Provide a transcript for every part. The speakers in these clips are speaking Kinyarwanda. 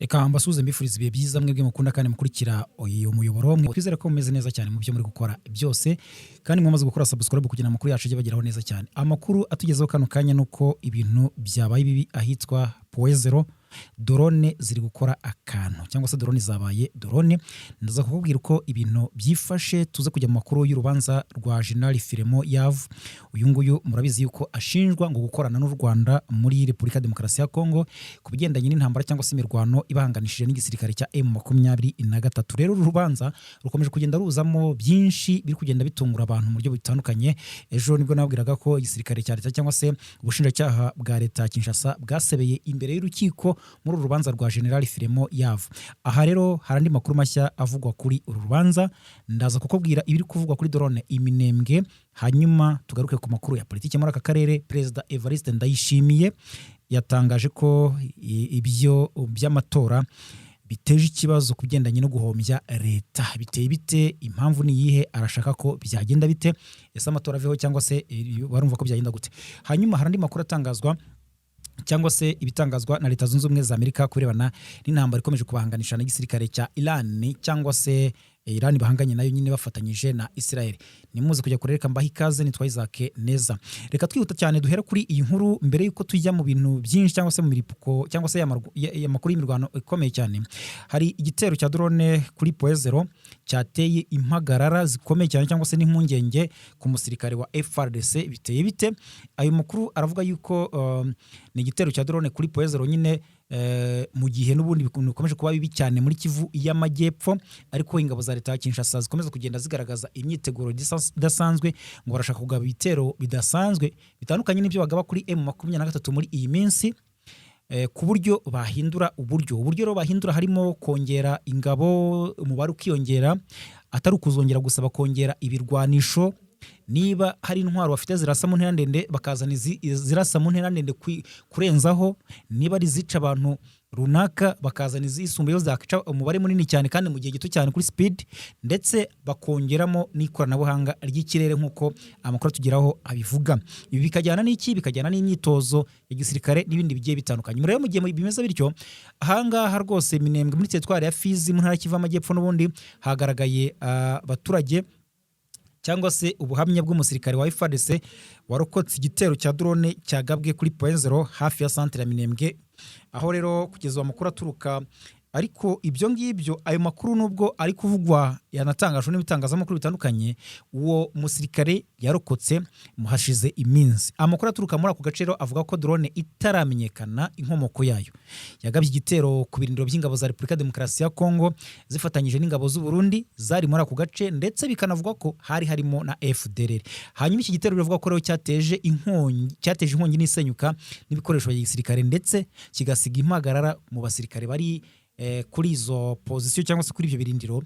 Eka mbasuhuze mbifuriza ibihe byiza mwebwe mukunda kandi mukurikira uyu muyoboro mwe twizere ko mumeze neza cyane mu byo muri gukora byose kandi mwamaze gukora subscribe kugira amakuru yacu ajye bageraho neza cyane. Amakuru atugezeho kano kanya nuko ibintu byabaye bibi ahitwa Poezero, drone ziri gukora akantu cyangwa se drone zabaye drone. Ndaza kukubwira uko ibintu byifashe, tuze kujya mu makuru y'urubanza rwa General Firemo Yav. Uyu nguyu murabizi yuko ashinjwa ngo gukorana n'u Rwanda muri Repubulika Demokarasi ya Kongo ku bigendanye n'intambara cyangwa se imirwano ibahanganishije n'igisirikare cya M23. Rero urubanza rukomeje kugenda ruzamo byinshi biri kugenda bitungura abantu mu buryo bitandukanye. Ejo nibwo nabwiraga ko igisirikare cya leta cyangwa se ubushinjacyaha bwa leta Kinshasa bwasebeye imbere y'urukiko muri urubanza rwa General Firemo Yav. Aha rero harandi makuru mashya avugwa kuri uru rubanza, ndaza kukubwira ibiri kuvugwa kuri drone iminembwe, hanyuma tugaruke ku makuru ya politiki muri aka karere. Perezida Evariste Ndayishimiye yatangaje ko ibyo by'amatora biteje ikibazo kugendanye no guhombya leta. Biteye bite? Impamvu ni yihe? Arashaka ko byagenda bite? Ese amatora aveho cyangwa se barumva ko byagenda gute? Hanyuma harandi makuru atangazwa cyangwa se ibitangazwa na Leta Zunze Ubumwe za Amerika kurebana n'intambara ikomeje kubahanganisha n'igisirikare cya Iran cyangwa se Iran bahanganye nayo nyine bafatanyije na Israel. Nimuze kujya kureka mbaho ikaze, nitwa Isaac Neza. Reka twihuta cyane duhera kuri iyi nkuru mbere yuko tujya mu bintu byinshi cyangwa se mu miripuko cyangwa se ya makuru y'imirwano ikomeye cyane. Hari igitero cya drone kuri Poezero cyateye impagarara zikomeye cyane cyangwa se n'impungenge ku musirikare wa FARDC. Biteye bite? Ayo makuru aravuga yuko ni igitero cya drone kuri Poezero nyine mu gihe n'ubundi bikomeje kuba bibi cyane muri Kivu y'Amajyepfo, ariko ingabo za leta ya Kinshasa zikomeza kugenda zigaragaza imyiteguro idasanzwe ngo barashaka kugaba ibitero bidasanzwe bitandukanye n'ibyo bagaba kuri M23 muri iyi minsi, ku buryo bahindura uburyo rero bahindura harimo kongera ingabo, umubare ukiyongera, atari ukuzongera gusaba kongera ibirwanisho. Niba hari intwaro bafite zirasa mu ntera ndende bakazana zirasa mu ntera ndende kurenzaho, niba ari zica abantu runaka bakazana izisumbuyeho zakica umubare munini cyane kandi mu gihe gito cyane kuri speed, ndetse bakongeramo n'ikoranabuhanga ry'ikirere nk'uko amakuru tugeraho abivuga. Ibi bikajyana n'iki? Bikajyana n'imyitozo ya gisirikare n'ibindi bigiye bitandukanye. Muri mu gihe bimeze bityo, ahangaha rwose Minembwe muri teritwari ya Fizi mu ntara Kivu y'Amajyepfo n'ubundi hagaragaye abaturage cyangwa se ubuhamya bw'umusirikare wa FARDC warokotse igitero cya drone cyagabwe kuri Poezero hafi ya centre ya Minembwe. Aho rero kugeza amakuru aturuka, ariko ibyo ngibyo ayo makuru nubwo ari kuvugwa yanatangajwe n'ibitangazamakuru bitandukanye, uwo musirikare yarokotse muhashize iminsi. Amakuru aturuka muri ako gaciro avuga ko drone itaramenyekana inkomoko yayo yagabye igitero ku birindiro by'ingabo za Repubulika Demokarasi ya Kongo zifatanyije n'ingabo z'u Burundi zari muri ako gace, ndetse bikanavuga ko hari harimo na FDLR. Hanyuma iki gitero bivuga ko rero cyateje inkongi n'isenyuka n'ibikoresho bya gisirikare, ndetse kigasiga impagarara mu basirikare bari kuri izo position cyangwa se kuri ibyo birindiro.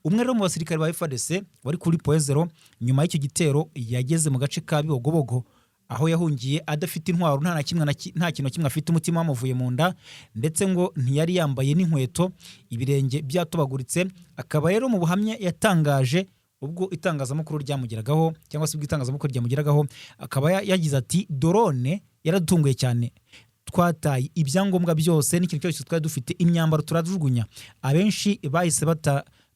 Umwe rero mu basirikare ba FARDC wari kuri Poezero nyuma y'icyo gitero yageze mu gace ka Bibogobogo, aho yahungiye adafite intwaro, nta kintu kimwe afite, umutima wamuvuye mu nda, ndetse ngo ntiyari yambaye n'inkweto, ibirenge byatobaguritse. Akaba rero mu buhamya yatangaje ubwo itangazamakuru ryamugeragaho cyangwa se ubwo itangazamakuru ryamugeragaho, akaba yagize ati drone yaradutunguye cyane, twataye ibyangombwa byose n'ikintu cyose twari dufite, imyambaro turajugunya, abenshi bahise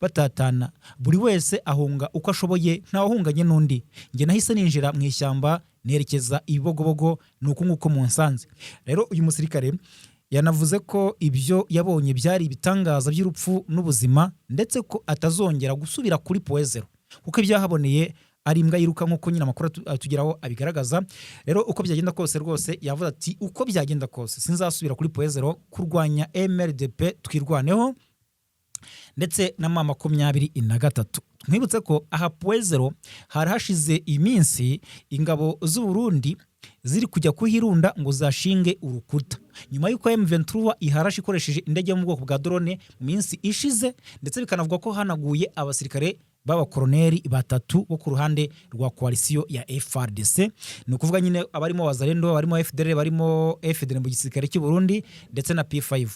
batatana, buri wese ahunga uko ashoboye, ntawahunganye n'undi. Njye nahise ninjira mu ishyamba nerekeza Ibibogobogo, nuko nguko mu nsanze. Rero uyu musirikare yanavuze ko ibyo yabonye byari ibitangaza by'urupfu n'ubuzima, ndetse ko atazongera gusubira kuri Poezero kuko ibyahaboneye ari imbwa yiruka nk'uko nyine amakuru atugeraho abigaragaza. Rero uko byagenda kose rwose yavuze ati uko byagenda kose sinzasubira kuri Poezero kurwanya MLDP twirwaneho, ndetse na M23. Mwibutse ko aha Poezero hari hashize iminsi ingabo z'u Burundi ziri kujya kuhirunda ngo zashinge urukuta, nyuma y'uko M23 iharashe ikoresheje indege mu bwoko bwa drone mu minsi ishize, ndetse bikanavuga ko hanaguye abasirikare b'abakoroneri batatu bo ku ruhande rwa koalisiyo ya FARDC. Ni ukuvuga nyine abarimo Wazalendo, barimo FDLR, barimo FDLR mu gisirikare cy'u Burundi, ndetse na P5.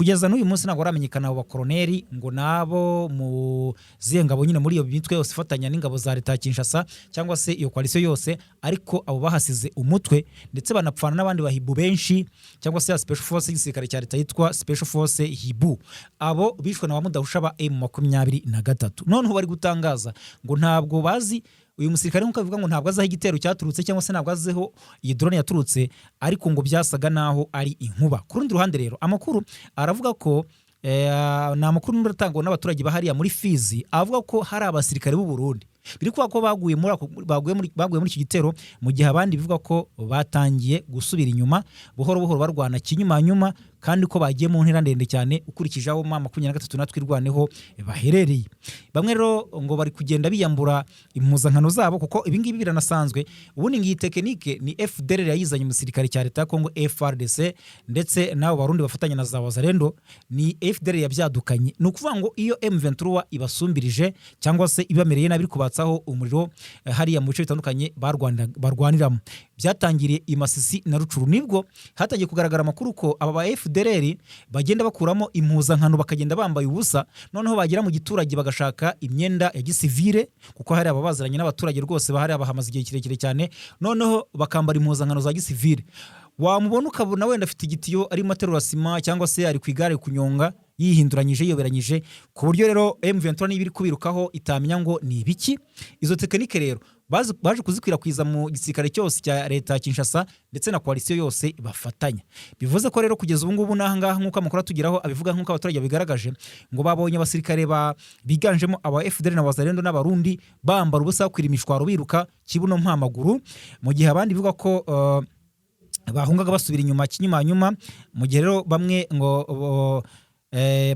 kugeza n'uyu munsi ntabwo baramenyekana abo bakoroneri ngo nabo mu zengabo nyine muri iyo mitwe yose ifatanya n'ingabo za leta ya Kinshasa cyangwa se iyo coalition yose, ariko abo bahasize umutwe ndetse banapfana n'abandi bahibu benshi cyangwa se special force y'igisirikare cya leta yitwa special force hibu, abo bishwe na bamudahusha ba M23. noneho bari gutangaza ngo ntabwo bazi uyu musirikare nk'uko avuga ngo ntabwo azaho igitero cyaturutse cyangwa se ntabwo azeho iyi drone yaturutse, ariko ngo byasaga naho ari inkuba. Ku rundi ruhande rero amakuru aravuga ko ni amakuru n'uratangwa n'abaturage bahariya muri Fizi, avuga ko hari abasirikare b'u Burundi biri kuba ko baguye muri iki gitero, mu gihe abandi bivuga ko batangiye gusubira inyuma buhoro buhoro barwana kinyuma kandi ko bagiye mu ntera ndende cyane ukurikije aho M23 natwe irwaneho baherereye. Bamwe rero ngo bari kugenda biyambura impuzankano zabo kuko ibingibi biranasanzwe. Ubundi ngiyi tekinike ni FDLR yayizanye umusirikare cya leta ya Kongo FARDC ndetse nabo barundi bafatanya na za Wazalendo, ni FDLR yabyadukanye. Ni ukuvuga ngo iyo M23 ibasumbirije cyangwa se ibamereye nabi kubatsaho umuriro hariya mu bice bitandukanye barwaniramo, byatangiriye i Masisi na Rucuru, nibwo hatangiye kugaragara amakuru ko aba ba FDLR bagenda bakuramo impuzankano bakagenda bambaye ubusa, noneho bagera mu giturage bagashaka imyenda ya gisivile kuko hari ababaziranye n'abaturage rwose bahari abahamaze igihe kirekire cyane, noneho bakambara impuzankano za gisivile. Wamubona ukabona wenda afite igitiyo ari materura sima cyangwa se ari kwigare kunyonga yihinduranyije yoberanyije, ku buryo rero M23 n'ibiri kubirukaho itamenya ngo ni ibiki. Izo tekinike rero baje kuzikwirakwiza mu gisirikare cyose cya leta ya Kinshasa ndetse na coalition yose bafatanya. Bivuze ko rero kugeza ubu ngubu nahangaha nk'uko amakuru atugeraho abivuga nk'uko abaturage bigaragaje ngo babonye abasirikare biganjemo aba FDL na Wazalendo n'abarundi bambara ubusa kwira imishwaro biruka kibuno mpamaguru, mu gihe abandi bivuga ko bahungaga basubira inyuma kinyuma, mu gihe rero bamwe ngo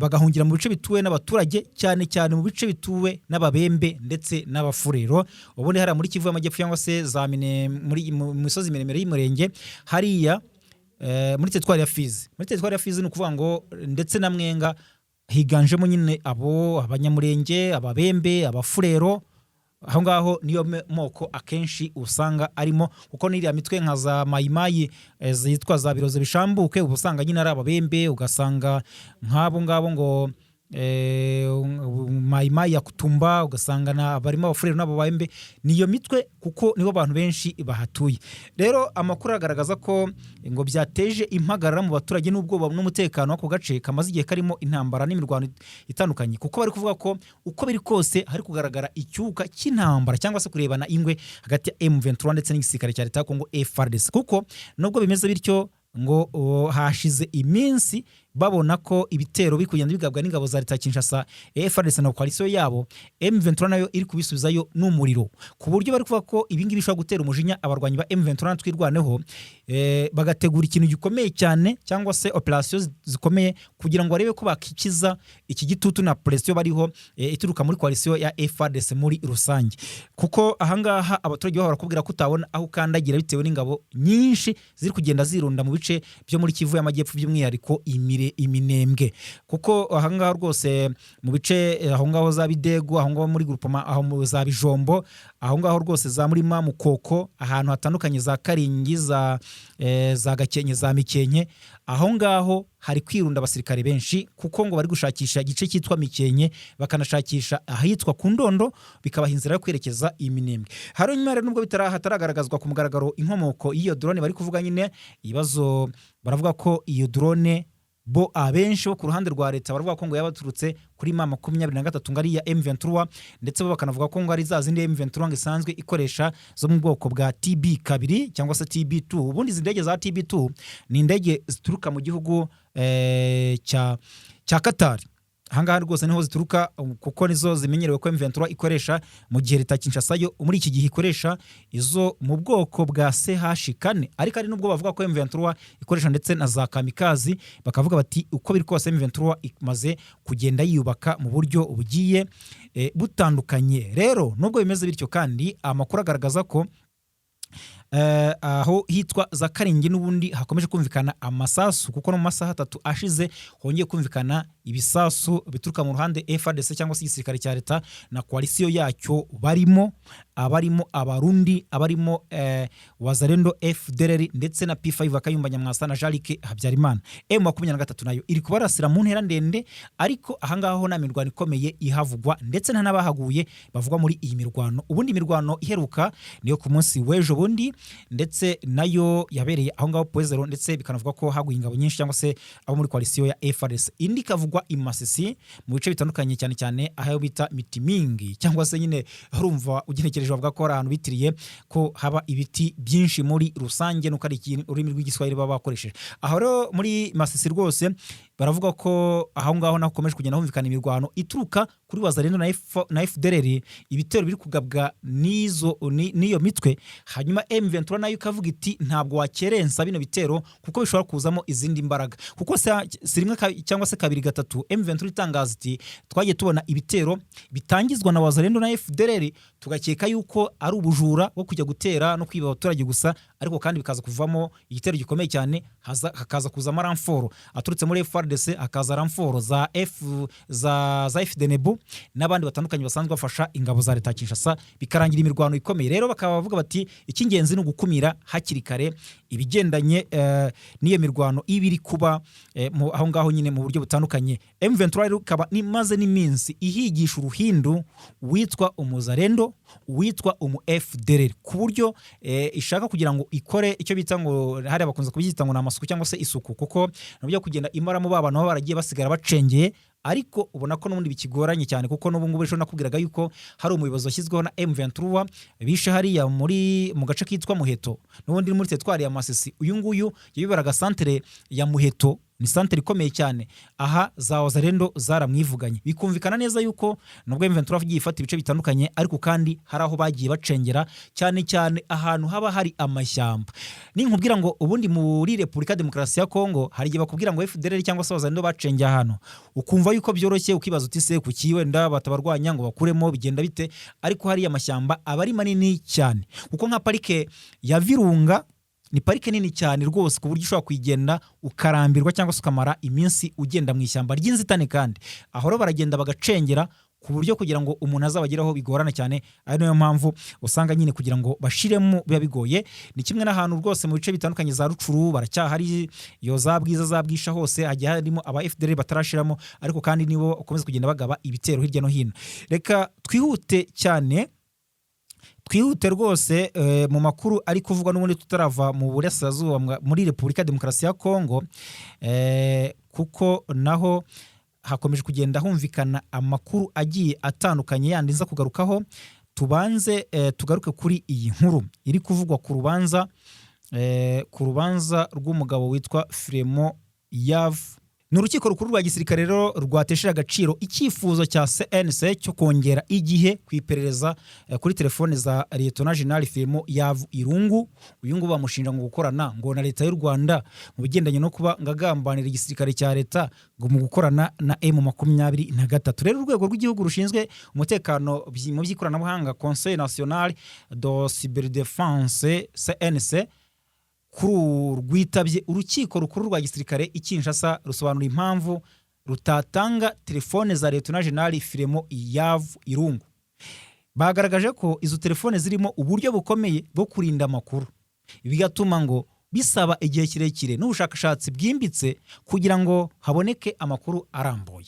bagahungira mu bice bituwe n'abaturage cyane cyane mu bice bituwe n'ababembe ndetse n'abafurero. Ubundi hari muri Kivu y'Amajyepfo cyangwa se za muri misozi miremire y'umurenge hariya muri teritwari ya Fizi. Muri teritwari ya Fizi ni ukuvuga ngo ndetse na Mwenga higanjemo nyine abo abanyamurenge, ababembe, abafurero, aho ngaho niyo moko akenshi usanga arimo, kuko n'iriya mitwe nka za mayimayi zitwa za biroze bishambuke ubusanga nyine ari ababembe, ugasanga nk'abo ngabo ngo mayimayi ya Kutumba, ugasanga barimo abafurero n'abo babembe, niyo mitwe kuko nibo abantu benshi bahatuye. Rero amakuru agaragaza ko ngo byateje impagarara mu baturage n'ubwoba n'umutekano w'ako gace kamaze igihe karimo intambara n'imirwano itandukanye, kuko bari kuvuga ko uko biri kose hari kugaragara icyuka cy'intambara cyangwa se kurebana ingwe hagati ya M23 ndetse n'igisirikare cya leta ya Kongo FARDC, kuko nubwo bimeze bityo ngo hashize iminsi babona ko ibitero bikugenda bigabwa n'ingabo za leta ya Kinshasa FARDC na coalition yabo, M23 nayo iri kubisubizayo n'umuriro, ku buryo bari kuvuga ko ibingibi bishobora gutera umujinya abarwanyi ba M23 twirwaneho, bagategura ikintu gikomeye cyane cyangwa se operations zikomeye kugira ngo barebe ko bakikiza iki gitutu na pression bariho ituruka muri coalition ya FARDC muri rusange. Kuko ahangaha abaturage bahora kubwira ko utabona aho kandagira bitewe n'ingabo nyinshi ziri kugenda zirunda mu bice byo muri Kivu y'Amajyepfo by'umwihariko iminembwe, kuko ahangaha rwose mu bice aho ngaho za Bidego, aho ngaho muri groupement, aho za Bijombo, aho ngaho rwose za Murima, Mukoko, ahantu hatandukanye za Karingi, za Gakenke, za Mikenke, aho ngaho hari kwirunda abasirikare benshi kuko ngo bari gushakisha igice cyitwa Mikenke bakanashakisha ahitwa ku Ndondo, bikabaha inzira yo kwerekeza iminembwe. Hari nyuma nubwo hataragaragazwa ku mugaragaro inkomoko iyo drone bari kuvuga nyine ibibazo, baravuga ko iyo drone bo abenshi bo ku ruhande rwa leta baravuga ko ngo yabaturutse kuri M23 ngari ya M23, ndetse bo bakanavuga ko ngo ari za zindi M23 isanzwe ikoresha zo mu bwoko bwa TB2 cyangwa se TB2. Ubundi izi ndege za TB2 ni indege zituruka mu gihugu cya Qatar. Ahangaha rwose niho zituruka kuko nizo zimenyerewe ko M23 ikoresha, mu gihe leta Kinshasa yo muri iki gihe ikoresha izo mu bwoko bwa CH4, ariko ari nubwo bavuga ko M23 ikoresha ndetse na za kamikazi, bakavuga bati uko biri kose M23 imaze kugenda yiyubaka mu buryo bugiye butandukanye. Rero nubwo bimeze bityo kandi amakuru agaragaza ko aho hitwa za Karingi n'ubundi hakomeje kumvikana amasasu, kuko no mu masaha 3 ashize hongeye kumvikana ibisasu bituruka mu ruhande FARDC cyangwa se igisirikare cya leta na coalition yacyo barimo abarundi, abarimo Wazalendo, FDLR ndetse na P5 Kayumba Nyamwasa na Jalike Habyarimana. M23 nayo iri kubarasira mu ntera ndende, ariko ahangaho ho na mirwano ikomeye ihavugwa ndetse nta nabahaguye bavugwa muri iyi mirwano. Ubundi mirwano iheruka niyo ku munsi w'ejo bundi, ndetse nayo yabereye aho ngaho Poezero, ndetse bikanavuga ko haguye ingabo nyinshi cyangwa se abo muri coalition ya FARDC. Indi kavugwa imasisi mu bice bitandukanye, cyane cyane aho bita Mitimingi, cyangwa se nyine urumva ugenekereje bavuga ko ahantu bitiriye ko haba ibiti byinshi muri rusange, nuko ari ururimi rw'igiswahili baba bakoresheje. Aho rero muri Masisi rwose baravuga ko aho ngaho nakomeje kugenda humvikana imirwano ituruka kuri Wazalendo na FDLR, ibitero biri kugabwa niyo mitwe. Hanyuma M23 nayo ikavuga iti ntabwo wakerensa bino bitero kuko bishobora kuzamo izindi mbaraga, kuko sirimwe cyangwa se kabiri gatatu M23 itangaza iti twagiye tubona ibitero bitangizwa na Wazalendo na FDLR tugakeka yuko ari ubujura bwo kujya gutera no kwiba abaturage gusa, ariko kandi bikaza kuvamo igitero gikomeye cyane, hakaza kuzamo ramforo aturutse muri FARDC, hakaza ramforo za FDNB n'abandi batandukanye basanzwe bafasha ingabo za leta Kinshasa, bikarangira imirwano ikomeye. Rero bakaba bavuga bati icy'ingenzi ni ugukumira hakiri kare ibigendanye n'iyo mirwano ibiri kuba aho ngaho nyine mu buryo butandukanye. M23 ikaba nimaze n'iminsi ihigisha uruhindu witwa umuzarendo, witwa FDLR, ku buryo ishaka kugira ngo ikore icyo bita ngo hari abakunze kubyita ngo namasuku cyangwa se isuku, kuko nabyo kugenda imaramo babana baragiye basigara bacengeye, ariko ubona ko n'ubundi bikigoranye cyane, kuko n'ubu ngubu ejo nakubwiraga yuko hari umuyobozi washyizweho na M23 bishe hariya mu gace kitwa Muheto, n'ubundi muri teritwari ya Masisi. Uyu nguyu yiberaga santere ya Muheto, ni santere ikomeye cyane, aha za Wazalendo zaramwivuganye, bikumvikana neza yuko nubwo M23 agiye ifata ibice bitandukanye, ariko kandi hari aho bagiye bacengera, cyane cyane ahantu haba hari amashyamba. Ninkubwira ngo ubundi muri Repubulika Demokarasi ya Kongo hari igihe bakubwira ngo FDLR cyangwa se Wazalendo bacengeye ahantu, ukumva yuko byoroshye, ukibaza uti se kuki wenda batabarwanya ngo bakuremo bigenda bite, ariko hari amashyamba aba ari manini cyane, kuko nka parike ya Virunga ni parike nini cyane rwose, ku buryo ushobora kuyigenda ukarambirwa cyangwa se ukamara iminsi ugenda mu ishyamba ry'inzitane, kandi aho rero baragenda bagacengera ku buryo kugira ngo umuntu azabageraho bigorana cyane. ari nayo mpamvu usanga nyine kugira ngo bashiremo biba bigoye. Ni kimwe n'ahantu rwose mu bice bitandukanye za Rucuru baracyahari, iyo za Bwiza za Bwisha hose hagiye harimo aba FDLR batarashiramo, ariko kandi nibo ukomeza kugenda bagaba ibitero hirya no hino. Reka twihute rwose mu makuru ari kuvugwa n'ubundi tutarava mu burasirazuba muri Repubulika Demokarasi ya Kongo, kuko naho hakomeje kugenda humvikana amakuru agiye atandukanye yandi nza kugarukaho. Tugaruke kuri iyi nkuru iri kuvugwa ku rubanza rw'umugabo witwa Fremo Yav. Ni urukiko rukuru rwa gisirikare rero rwatesheje agaciro icyifuzo cya CNC cyo kongera igihe kwiperereza kuri telefone za Lieutenant General Fremo Yav Irungu. Uyu nguyu bamushinja ngo gukorana ngo na leta y'u Rwanda mu bigendanye no kuba ngagambanira igisirikare cya leta ngo mu gukorana na M23. Rero urwego rw'igihugu rushinzwe umutekano mu by'ikoranabuhanga Conseil National de Cyberdéfense CNC rwitabye urukiko rukuru rwa gisirikare i Kinshasa rusobanura impamvu rutatanga telefone za Lieutenant General Fremo Yav Irungu. Bagaragaje ko izo telefone zirimo uburyo bukomeye bwo kurinda amakuru, bigatuma ngo bisaba igihe kirekire n'ubushakashatsi bwimbitse kugira ngo haboneke amakuru arambuye.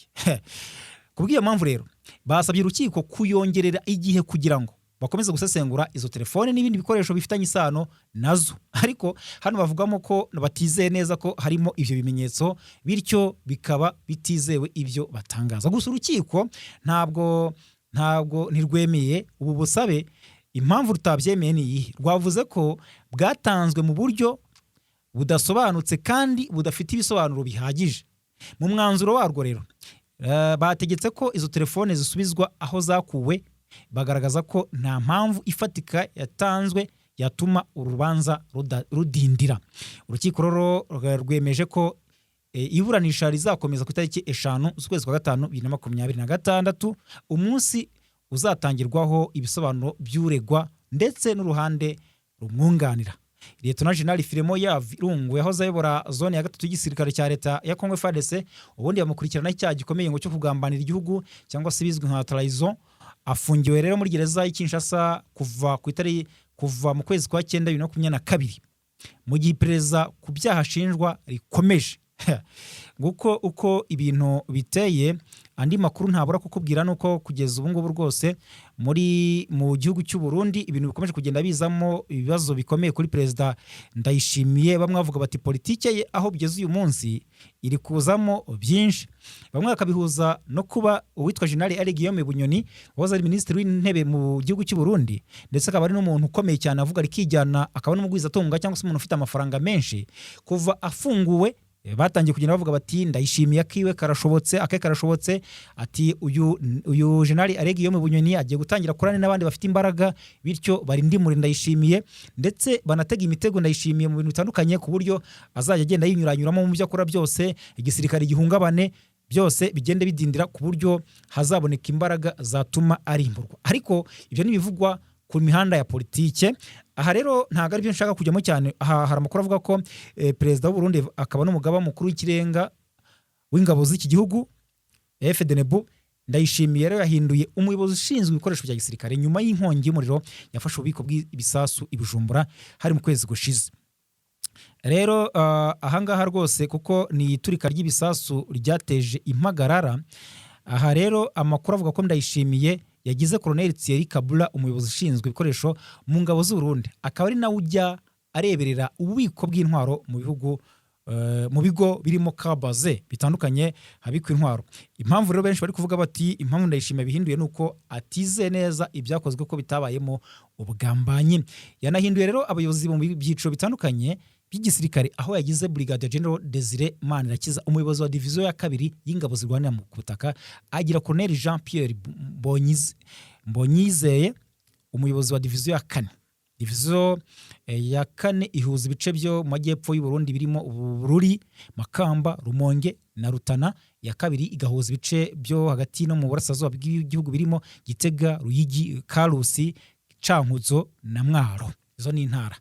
Kubw'iyo mpamvu rero basabye urukiko kuyongerera igihe kugira ngo bakomeza gusesengura izo telefone n'ibindi bikoresho bifitanye isano nazo. Ariko hano bavugamo ko batizeye neza ko harimo ivyo bimenyetso, bityo bikaba bitizewe ibyo batangaza. Gusa urukiko ntabwo ntirwemeye ubu busabe. Impamvu rutabyemeye ni iyi: rwavuze ko bwatanzwe mu buryo budasobanutse kandi budafite ibisobanuro bihagije. Mu mwanzuro warwo rero bategetse ko izo telefone zisubizwa aho zakuwe, bagaragaza ko nta mpamvu ifatika yatanzwe yatuma urubanza rudindira. Urukiko rero rwemeje ko iburanisha rizakomeza ku itariki 5 z'ukwezi kwa 5 2026, umunsi uzatangirwaho ibisobanuro by'uregwa ndetse n'uruhande rumwunganira. Lieutenant General Filemon Yavungu yahoze ayobora zone ya gatatu y'igisirikare cya leta ya Congo FARDC, ubundi bamukurikirana icyaha gikomeye ngo cyo kugambanira igihugu cyangwa se bizwi nka trahison. Afungiwe rero muri gereza y'i Kinshasa kuva mu kwezi kwa 9 2022 mu gihe iperereza ku byaha ashinjwa rikomeje. Nguko uko ibintu biteye. Andi makuru ntabura kukubwira nuko kugeza ubu ngubu rwose mu gihugu cy'u Burundi ibintu bikomeje kugenda bizamo ibibazo bikomeye kuri Perezida Ndayishimiye. Bamwe bavuga bati politike ye aho bigeze uyu munsi iri kuzamo byinshi, bamwe bakabihuza no kuba uwitwa General Ali Guillaume Bunyoni wahoze ari minisitiri w'intebe mu gihugu cy'u Burundi, ndetse akaba ari n'umuntu ukomeye cyane avuga rikijyana, akaba n'umugwizatunga cyangwa se umuntu ufite amafaranga menshi. Kuva afunguwe batangiye kugenda bavuga bati Ndayishimiye akiwe karashobotse, ati uyu General Ali Guillaume Bunyoni agiye gutangira kurana n'abandi bafite imbaraga, bityo barindi muri Ndayishimiye, ndetse banatega imitego Ndayishimiye mu bintu bitandukanye ku buryo azajya agenda yinyuranyuramo mu byo akora byose, igisirikare gihungabane, byose bigende bidindira ku buryo hazaboneka imbaraga zatuma arimburwa. Ariko ibyo nibivugwa ku mihanda ya politike. Aha rero ntago ari byo nshaka kujyamo cyane. Aha hari amakuru avuga ko Perezida w'u Burundi akaba n'umugaba mukuru w'ikirenga w'ingabo z'iki gihugu FDNB Ndayishimiye rero yahinduye umuyobozi ushinzwe ibikoresho bya gisirikare nyuma y'inkongi y'umuriro yafashe ububiko bw'ibisasu i Bujumbura hari mu kwezi gushize. Rero ahangaha rwose kuko ni iturika ry'ibisasu ryateje impagarara. Aha rero amakuru avuga ko Ndayishimiye yagize Colonel Thierry Kabula umuyobozi ushinzwe ibikoresho mu ngabo z'u Burundi, akaba ari nawe ujya areberera ububiko bw'intwaro mu bigo birimo kabaze bitandukanye habikwa intwaro. Impamvu rero benshi bari kuvuga bati impamvu Ndayishimiye bihinduye nuko atize neza ibyakozwe ko bitabayemo ubugambanyi. Yanahinduye rero abayobozi mu byiciro bitandukanye by'igisirikare, aho yagize Brigadier General Desire Manirakiza umuyobozi wa division ya 2 y'ingabo zirwanira mu butaka, agira Colonel Jean Pierre Mbonyizeye umuyobozi wa division ya 4. Division ya 4 ihuza ibice byo mu majyepfo y'u Burundi birimo Bururi, Makamba, Rumonge na Rutana. Ya 2 igahuza ibice byo hagati no mu burasirazuba bw'igihugu birimo Gitega, Ruyigi, Karusi, Cankuzo na Mwaro. Izo ni intara.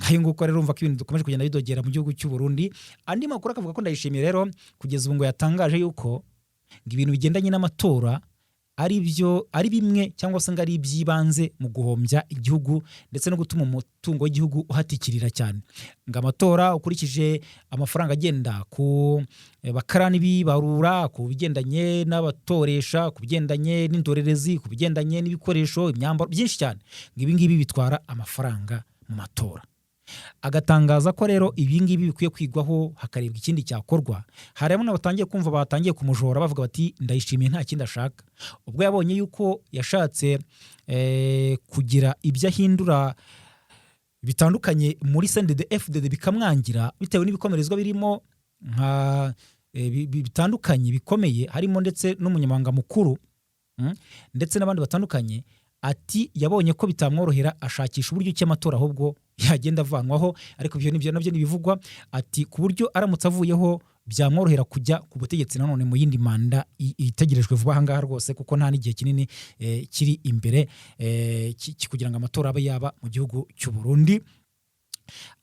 Nkayo nguko rero umva ko ibintu dukomeje kugenda bidogera mu gihugu cy'u Burundi. Andi makuru akavuga ko Ndayishimiye rero kugeza ubu ngo yatangaje yuko ibintu bigendanye n'amatora ari bimwe cyangwa se ngo ari ibyibanze mu guhombya igihugu ndetse no gutuma umutungo w'igihugu uhatikirira cyane. Ngo amatora ukurikije amafaranga agenda ku bakarani bibarura, ku bigendanye n'abatoresha, ku bigendanye n'indorerezi, ku bigendanye n'ibikoresho, imyambaro byinshi cyane, ngo ibi ngibi bitwara amafaranga mu matora. Agatangaza ko rero ibi ngibi bikwiye kwigwaho hakarebwa ikindi cyakorwa. Harimo n'abatangiye kumva batangiye kumujora bavuga bati Ndayishimiye nta kindi ashaka, ubwo yabonye yuko yashatse kugira ibyo ahindura bitandukanye muri CNDD-FDD bikamwangira bitewe n'ibikomerezwa birimo nka bitandukanye bikomeye, harimo ndetse n'umunyamabanga mukuru ndetse n'abandi batandukanye. Ati yabonye ko bitamworohera ashakisha uburyo cy'amatora ahubwo yagenda avanwaho, ariko ibyo nabyo nibivugwa. Ati ku buryo aramutse avuyeho byamworohera kujya ku butegetsi nanone mu yindi manda itegerejwe vuba ahangaha rwose, kuko nta n'igihe kinini kiri imbere kugira ngo amatora abe yaba mu gihugu cy'u Burundi.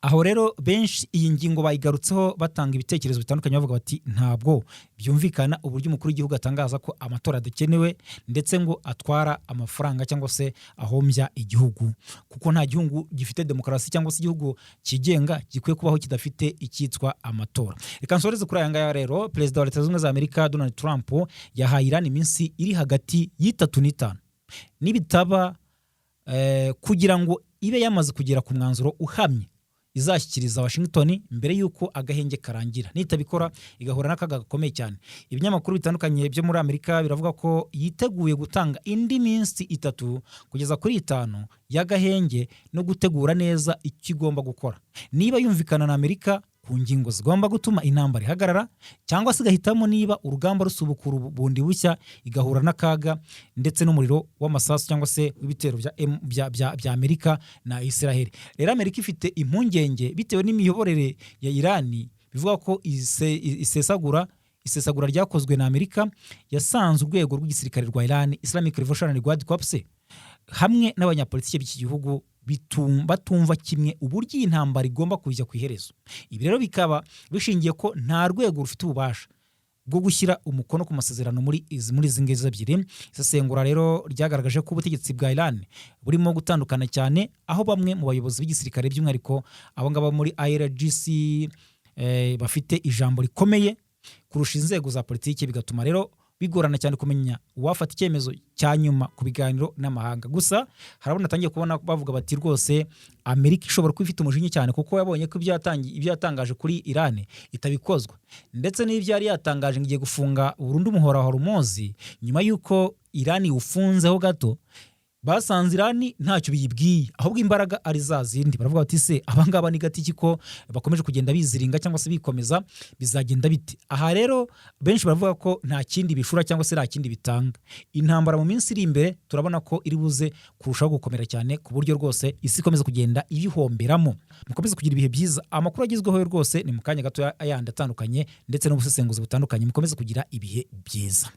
Aho rero benshi iyi ngingo bayigarutseho batanga ibitekerezo bitandukanye bavuga bati ntabwo byumvikana uburyo umukuru w'igihugu atangaza ko amatora adakenewe ndetse ngo atwara amafaranga cyangwa se ahombya igihugu, kuko nta gihugu gifite demokarasi cyangwa se igihugu kigenga gikwiye kubaho kidafite icyitwa amatora. Reka nsoreze kuri aya ngaya rero. Perezida wa Leta Zunze Ubumwe za Amerika Donald Trump yahaye Iran iminsi iri hagati y'3 n'5 nibitaba kugira ngo ibe yamaze kugera ku mwanzuro uhamye izashyikiriza Washington mbere yuko agahenge karangira. Nitabikora igahura n'akaga gakomeye cyane. Ibinyamakuru bitandukanye byo muri Amerika biravuga ko yiteguye gutanga indi minsi 3 kugeza kuri 5 y'agahenge no gutegura neza ikigomba gukora. Niba yumvikana na Amerika ku ngingo zigomba gutuma intambara ihagarara, cyangwa se gahitamo niba urugamba rusubukura bundi bushya igahura n'akaga ndetse n'umuriro w'amasasu cyangwa se ibitero bya Amerika na Israel. Rero Amerika ifite impungenge bitewe n'imiyoborere ya Irani, bivuga ko isesagura ryakozwe na Amerika yasanze urwego rw'igisirikare rwa Iran Islamic Revolutionary Guard Corps hamwe n'abanyapolitiki b'iki gihugu batumva kimwe uburyo iyi ntambara igomba kujya ku iherezo. Ibi rero bikaba bishingiye ko nta rwego rufite ububasha bwo gushyira umukono ku masezerano muri izi ngizi ebyiri. Isesengura rero ryagaragaje ko ubutegetsi bwa Iran burimo gutandukana cyane, aho bamwe mu bayobozi b'igisirikare by'umwihariko abo ngabo muri IRGC bafite ijambo rikomeye kurusha inzego za politiki, bigatuma rero bigorana cyane kumenya uwafata icyemezo cya nyuma ku biganiro n'amahanga. Gusa harabona atangiye kubona bavuga bati rwose Amerika ishobora kuba ifite umujinya cyane, kuko yabonye ko ibyo yatangaje kuri Iran itabikozwa, ndetse n'ibyo yari yatangaje ngiye gufunga burundu umuhora wa Hormuz nyuma y'uko Iran iwufunzeho gato. Basanze Iran ntacyo biyibwiye, ahubwo imbaraga ari za zindi. Baravuga bati se abangaba ni gati kiko bakomeje kugenda biziringa cyangwa se bikomeza, bizagenda bite? Aha rero benshi baravuga ko nta kindi bishura cyangwa se nta kindi bitanga. Intambara mu minsi iri imbere turabona ko iri buze kurushaho gukomera cyane, ku buryo rwose isi ikomeza kugenda ibihomberamo. Mukomeze kugira ibihe byiza. Amakuru agezweho rwose ni mu kanya gato ayandi atandukanye ndetse n'ubusesenguzi butandukanye. Mukomeze kugira ibihe byiza.